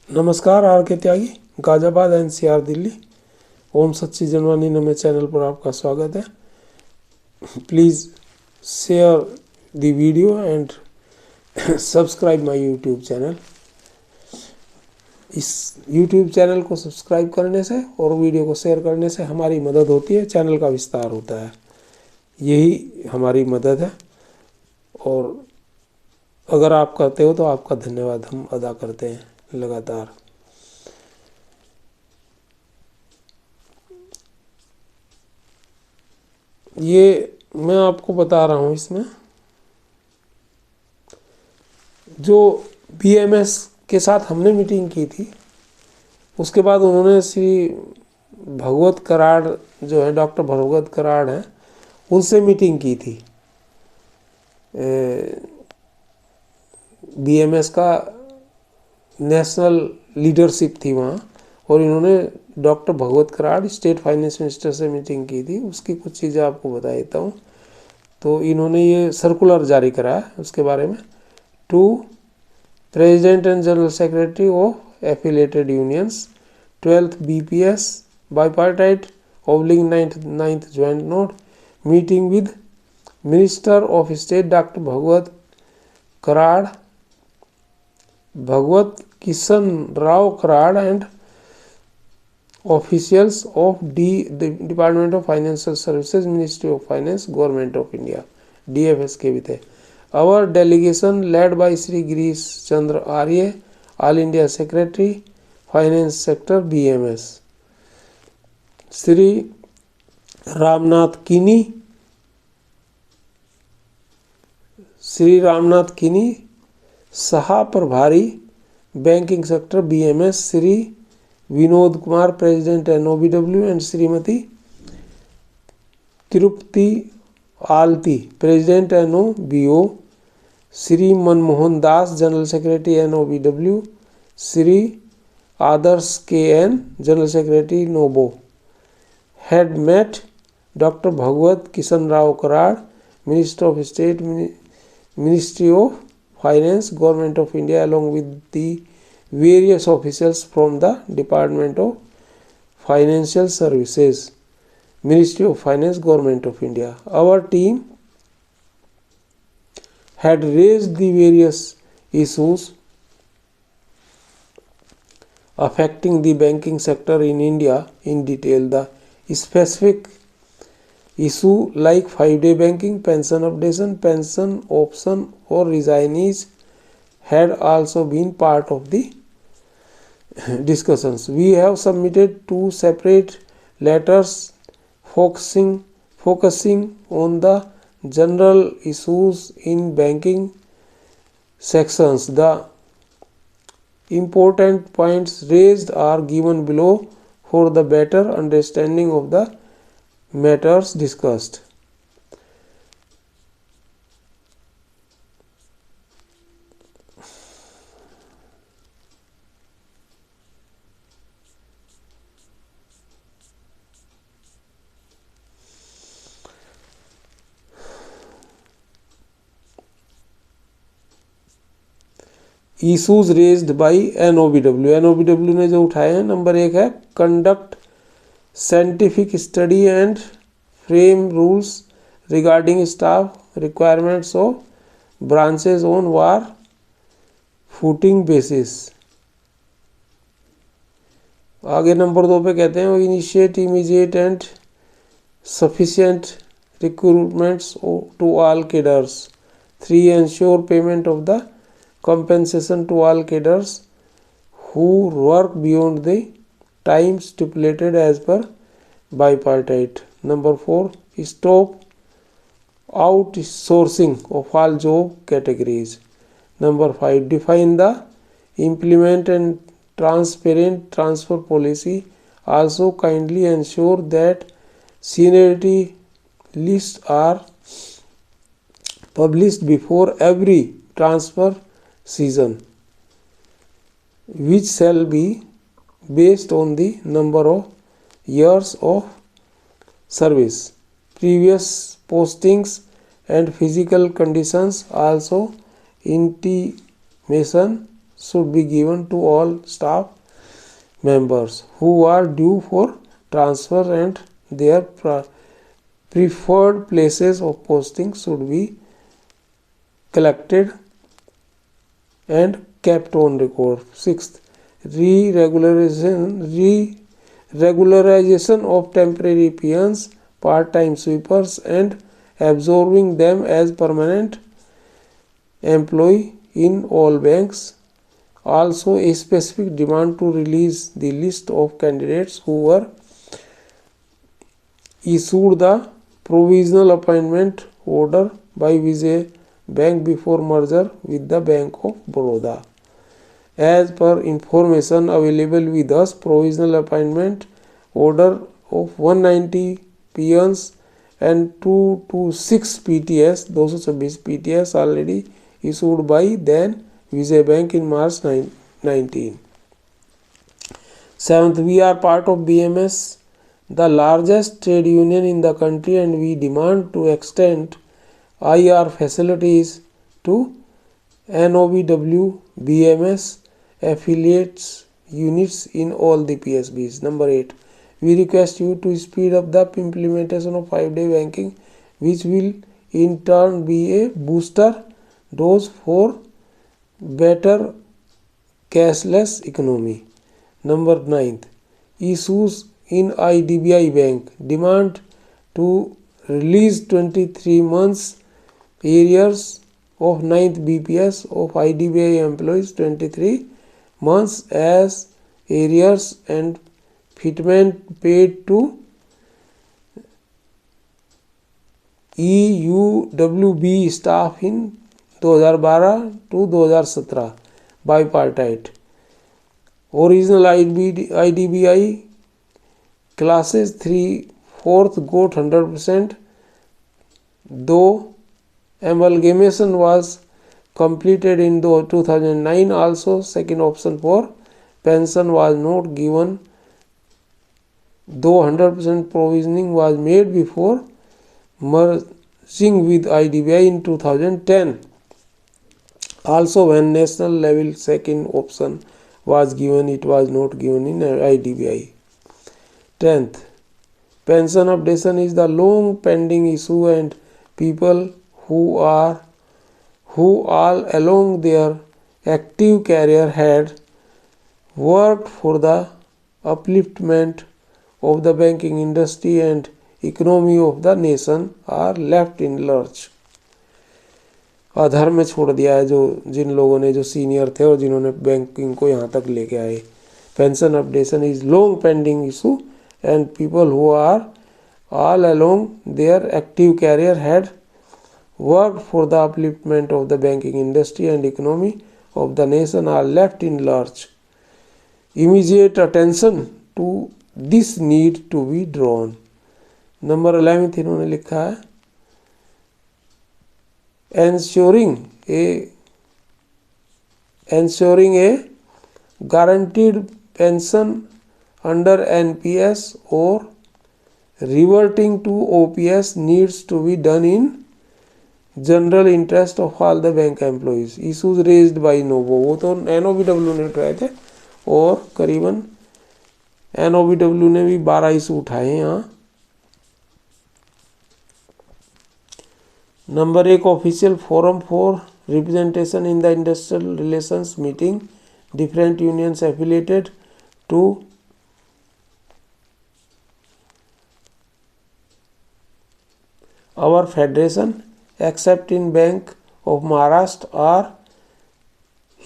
नमस्कार, आर के त्यागी, गाजियाबाद एनसीआर दिल्ली। ओम सच्ची जनवानी नमे चैनल पर आपका स्वागत है। Please share the video and subscribe my YouTube channel. इस यूट्यूब चैनल को सब्सक्राइब करने से और वीडियो को शेयर करने से हमारी मदद होती है, चैनल का विस्तार होता है। यही हमारी मदद है और अगर आप करते हो तो आपका धन्यवाद हम अदा करते हैं लगातार। ये मैं आपको बता रहा हूँ, इसमें जो बीएमएस के साथ हमने मीटिंग की थी, उसके बाद उन्होंने श्री भगवत कराड़ जो है, डॉक्टर भगवत कराड़ हैं, उनसे मीटिंग की थी। बीएमएस का नेशनल लीडरशिप थी वहाँ, और इन्होंने doctor Bhagwat Karad state finance minister से मीटिंग की थी। उसकी कुछ चीज़ें आपको बता देता हूँ। तो इन्होंने ये सर्कुलर जारी करा है उसके बारे में। To president and general secretary of affiliated unions, 12th BPS bipartite ओब्लिंग 9th joint note meeting with minister of state doctor Bhagwat Karad, Bhagwat Kishan Rao Karad and officials of department of financial services, ministry of finance, government of India, DFS के भी थे। Our delegation led by Sri Girish Chandra Arya, All India Secretary, Finance Sector, BMS, Sri Ramnath Kini, Saha Prabhari, Banking Sector, BMS, Sri Vinod Kumar, President NOBW, and Srimati Tirupati Alti, President NOBO, Sri Manmohan Das, General Secretary NOBW, Sri Adarsh KN, General Secretary NOBO, had met Dr. Bhagwat Kishan Rao Karad, Minister of State, Ministry of Finance, Government of India, along with the various officials from the Department of Financial Services, Ministry of Finance, Government of India. Our team had raised the various issues affecting the banking sector in India in detail. The specific issue like 5-day banking, pension updation, pension option or resignees had also been part of the discussions. We have submitted 2 separate letters focusing on the general issues in banking sections. The important points raised are given below for the better understanding of the matters discussed. Issues raised by NOBW ने जो उठाए हैं, number 1 है conduct scientific study and frame rules regarding staff requirements of branches on war footing basis. आगे number 2 पे कहते हैं initiate immediate and sufficient recruitments to all cadres. 3 ensure payment of the compensation to all cadres who work beyond the time stipulated as per bipartite. Number 4, stop outsourcing of all job categories. Number 5, define the implement and transparent transfer policy. Also kindly ensure that seniority lists are published before every transfer season, which shall be based on the number of years of service, previous postings and physical conditions. Also intimation should be given to all staff members who are due for transfer, and their preferred places of posting should be collected and kept on record. Sixth, regularization of temporary peons, part-time sweepers, and absorbing them as permanent employee in all banks. Also, a specific demand to release the list of candidates who were issued the provisional appointment order by Vijay Bank before merger with the Bank of Baroda. As per information available with us, provisional appointment order of 190 peons and 226 PTS, 226 PTS already issued by then Vijay Bank in March 19. Seventh, we are part of BMS, the largest trade union in the country, and we demand to extend IR facilities to NOBW BMS affiliates units in all the PSBs. Number 8, we request you to speed up the implementation of 5-day banking, which will in turn be a booster dose for better cashless economy. Number 9, issues in IDBI Bank demand to release 23 months arrears of 9th BPS of IDBI employees, 23 months as arrears and fitment paid to EUWB staff in 2012 to 2017 bipartite. Original IDBI classes 3/4 got 100%, though amalgamation was completed in 2009. Also, second option for pension was not given, though 100% provisioning was made before merging with IDBI in 2010. Also, when national level second option was given, it was not given in IDBI. 10th, pension updation is the long pending issue, and people who all along their active career had worked for the upliftment of the banking industry and economy of the nation are left in lurch. आधार में छोड़ दिया है जो जिन लोगों ने जो senior थे और जिन्होंने बैंकिंग को यहाँ तक लेके आए. Pension updation is long pending issue, and people who are all along their active career had worked for the upliftment of the banking industry and economy of the nation are left in lurch. Immediate attention to this need to be drawn. Number 11 इन्होंने लिखा है ensuring a guaranteed pension under NPS or reverting to OPS needs to be done in general interest of all the bank employees. Issues raised bye novo, वो तो NOBW ने उठाए थे और करीबन NOBW ने भी 12 इशू उठाए हैं यहाँ. Number 1, official forum for representation in the industrial relations meeting different unions affiliated to our federation, except in Bank of Maharashtra, are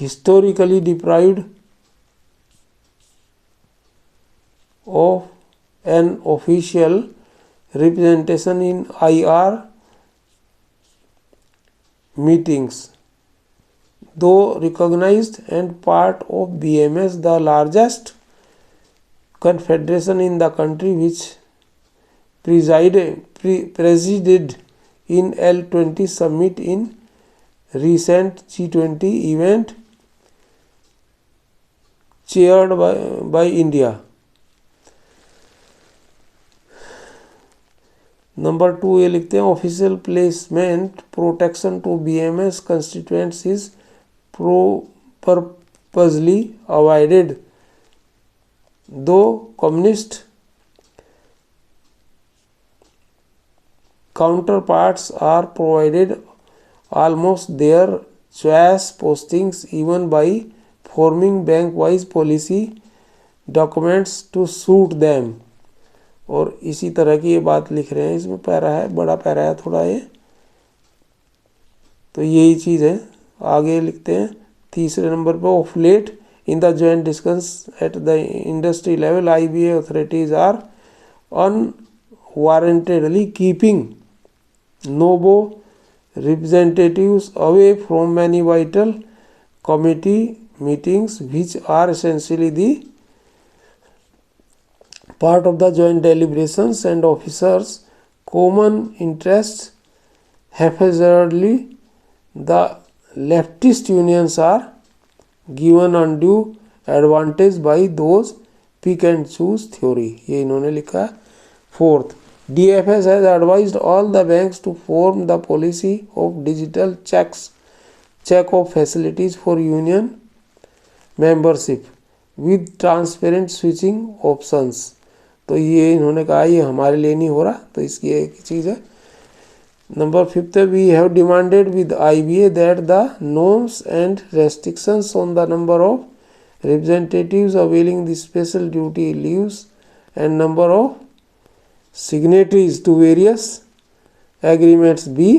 historically deprived of an official representation in IR meetings. Though recognized and part of BMS, the largest confederation in the country, which presided in L20 summit in recent G20 event chaired by India. Number 2 ये लिखते हैं official placement protection to BMS constituents is purposely avoided, though communist counterparts are provided almost their choice postings even by forming bank-wise policy documents to suit them। और इसी तरह की ये बात लिख रहे हैं, इसमें पैरा है, बड़ा पैरा है थोड़ा ये, तो यही चीज़ है। आगे लिखते हैं तीसरे नंबर पे, of late in the joint discussions at the industry level IBA authorities are unwarrantedly keeping NOBO representatives away from many vital committee meetings which are essentially the part of the joint deliberations and officers common interests। haphazardly the leftist unions are given undue advantage by those pick and choose theory, ये इन्होंने लिखा है। Fourth, DFS has advised all the banks to form the policy of digital check-off facilities for union membership with transparent switching options। तो ये इन्होंने कहा ये हमारे लिए नहीं हो रहा, तो इसकी एक चीज़ है। नंबर फिफ्थ है, we have demanded with IBA that the norms and restrictions on the number of representatives availing the special duty leaves and number of signatories to various agreements be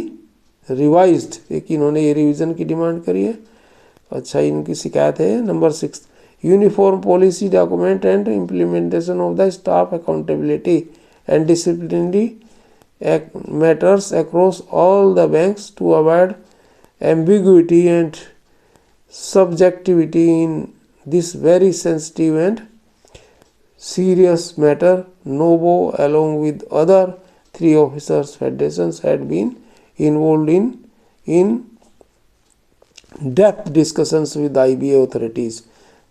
revised. एक इन्होंने ये revision की demand करी है। अच्छा, इनकी शिकायत है। Number six, uniform policy document and implementation of the staff accountability and disciplinary matters across all the banks to avoid ambiguity and subjectivity in this very sensitive and serious matter। NOBO along with other 3 officers federations had been involved in depth discussions with IBA authorities।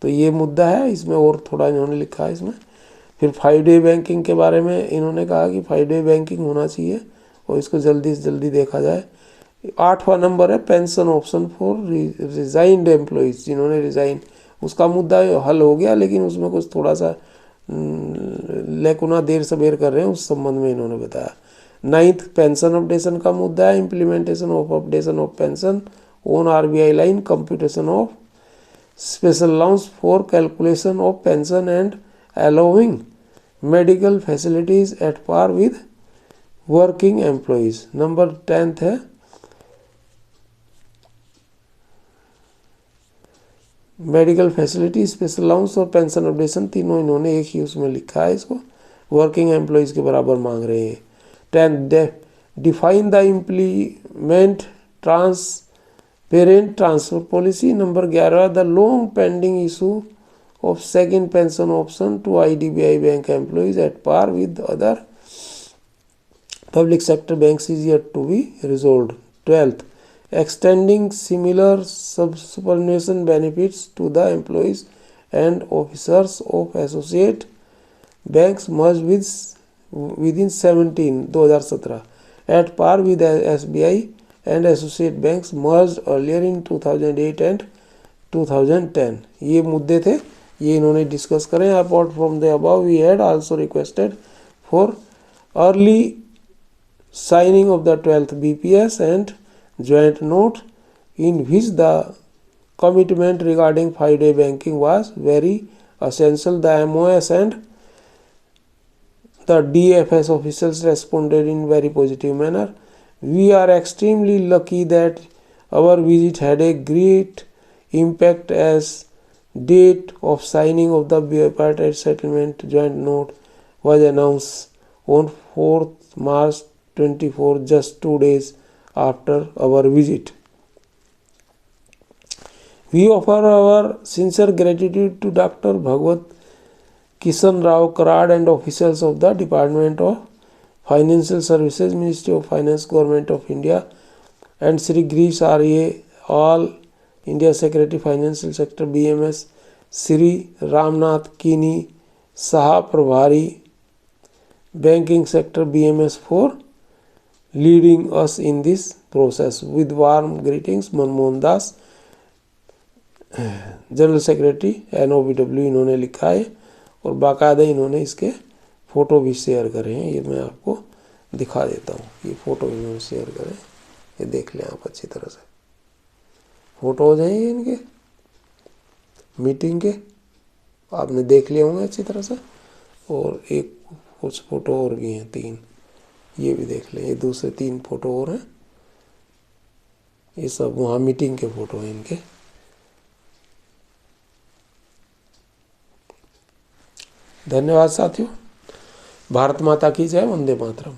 तो ये मुद्दा है, इसमें और थोड़ा इन्होंने लिखा है इसमें। फिर 5-day बैंकिंग के बारे में इन्होंने कहा कि 5-day बैंकिंग होना चाहिए और इसको जल्दी से जल्दी देखा जाए। 8वां नंबर है, pension option for resigned employees, जिन्होंने रिजाइन, उसका मुद्दा हल हो गया, लेकिन उसमें कुछ थोड़ा सा लेकुना देर सबेर कर रहे हैं, उस संबंध में इन्होंने बताया। 9th, पेंशन अपडेशन का मुद्दा है, implementation of updation of pension on RBI line, computation of special allowance for calculation of pension and allowing medical facilities at par with working employees। Number 10th है, मेडिकल फैसिलिटी, स्पेशल अलाउंस और pension updation, तीनों इन्होंने एक ही उसमें लिखा है, इसको working employees के बराबर मांग रहे हैं। 10th, define the implement transparent transfer policy. Number 11, the long pending issue of second pension option to IDBI bank employees at par with other public sector banks is yet to be resolved। 12th, extending similar superannuation benefits to the employees and officers of associate banks merged within 2017 at par with SBI and associate banks merged earlier in 2008 and 2010। ये मुद्दे थे, ये इन्होंने discuss करें। Apart from the above we had also requested for early signing of the 12th BPS and joint note in which the commitment regarding 5-day banking was very essential। The MOS and the DFS officials responded in very positive manner। We are extremely lucky that our visit had a great impact as date of signing of the bipartite settlement joint note was announced on 4th March 24, just 2 days after our visit। We offer our sincere gratitude to Dr. Bhagwat Kishan Rao Karad and officials of the Department of Financial Services, Ministry of Finance, Government of India, and Sri Girish R.A. all India Secretary Financial Sector BMS, Sri Ramnath Kini Saha Prabhari Banking Sector BMS for leading us in this process। With warm greetings, Manmohan Das, general secretary NOBW इन्होंने लिखा है और बाकायदा इन्होंने इसके photo भी share करे हैं। ये मैं आपको दिखा देता हूँ, ये फ़ोटो इन्होंने शेयर करे, ये देख लें आप अच्छी तरह से। फ़ोटो हो जाएंगे इनके मीटिंग के, आपने देख लिए होंगे अच्छी तरह से। और एक कुछ फ़ोटो और भी हैं, 3, ये भी देख लें। ये दूसरे 3 फ़ोटो और हैं, ये सब वहाँ मीटिंग के फ़ोटो हैं इनके। धन्यवाद साथियों। भारत माता की जय। वंदे मातरम।